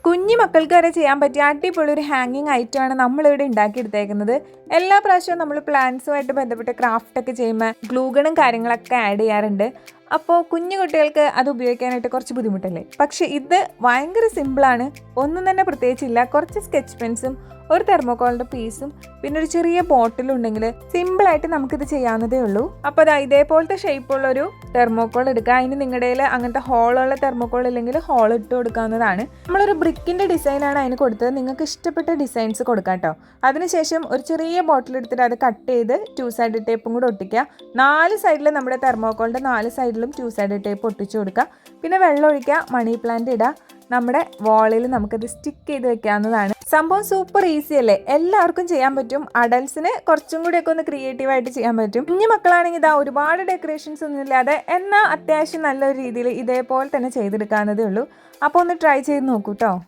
കുഞ്ഞു മക്കൾക്ക് വരെ ചെയ്യാൻ പറ്റിയ അടിപൊളി ഒരു ഹാങ്ങിങ് ഐറ്റമാണ് നമ്മളിവിടെ ഉണ്ടാക്കിയെടുത്തേക്കുന്നത്. എല്ലാ പ്രാവശ്യവും നമ്മൾ പ്ലാന്റ്സുമായിട്ട് ബന്ധപ്പെട്ട് ക്രാഫ്റ്റൊക്കെ ചെയ്യുമ്പോൾ ഗ്ലൂഗണും കാര്യങ്ങളൊക്കെ ആഡ് ചെയ്യാറുണ്ട്. അപ്പോൾ കുഞ്ഞു കുട്ടികൾക്ക് അത് ഉപയോഗിക്കാനായിട്ട് കുറച്ച് ബുദ്ധിമുട്ടല്ലേ. പക്ഷേ ഇത് ഭയങ്കര സിമ്പിളാണ്. ഒന്നും തന്നെ പ്രത്യേകിച്ചില്ല. കുറച്ച് സ്കെച്ച് പെൻസും ഒരു തെർമോക്കോളിൻ്റെ പീസും പിന്നെ ഒരു ചെറിയ ബോട്ടിലും ഉണ്ടെങ്കിൽ സിമ്പിളായിട്ട് നമുക്കിത് ചെയ്യാവുന്നതേ ഉള്ളൂ. അപ്പോൾ അതാ ഇതേപോലത്തെ ഷേപ്പുള്ളൊരു തെർമോക്കോൾ എടുക്കുക. അതിന് നിങ്ങളുടെ കയ്യിൽ അങ്ങനത്തെ ഹോളുള്ള തെർമോക്കോൾ ഇല്ലെങ്കിൽ ഹോൾ ഇട്ട് കൊടുക്കാവുന്നതാണ്. നമ്മളൊരു ബ്രിക്കിൻ്റെ ഡിസൈനാണ് അതിന് കൊടുത്തത്. നിങ്ങൾക്ക് ഇഷ്ടപ്പെട്ട ഡിസൈൻസ് കൊടുക്കാം കേട്ടോ. അതിനുശേഷം ഒരു ചെറിയ ബോട്ടിൽ എടുത്തിട്ട് അത് കട്ട് ചെയ്ത് 2 സൈഡ് ടേപ്പും കൂടെ ഒട്ടിക്കുക. 4 സൈഡിൽ നമ്മുടെ തെർമോക്കോളിൻ്റെ 4 സൈഡിലും 2 സൈഡ് ടേപ്പ് ഒട്ടിച്ചു കൊടുക്കുക. പിന്നെ വെള്ളം ഒഴിക്കുക, മണി പ്ലാന്റ് ഇടുക. നമ്മുടെ വാളിൽ നമുക്കത് സ്റ്റിക്ക് ചെയ്ത് വെക്കാവുന്നതാണ്. സംഭവം സൂപ്പർ ഈസി അല്ലേ, എല്ലാവർക്കും ചെയ്യാൻ പറ്റും. അഡൽട്സിന് കുറച്ചും കൂടിയൊക്കെ ഒന്ന് ക്രിയേറ്റീവായിട്ട് ചെയ്യാൻ പറ്റും. കുഞ്ഞു മക്കളാണെങ്കിൽ ഇതാ ഒരുപാട് ഡെക്കറേഷൻസ് ഒന്നും ഇല്ലാതെ എന്നാൽ അത്യാവശ്യം നല്ലൊരു രീതിയിൽ ഇതേപോലെ തന്നെ ചെയ്തെടുക്കാവുന്നതേ ഉള്ളൂ. അപ്പോൾ ഒന്ന് ട്രൈ ചെയ്ത് നോക്കൂ കേട്ടോ.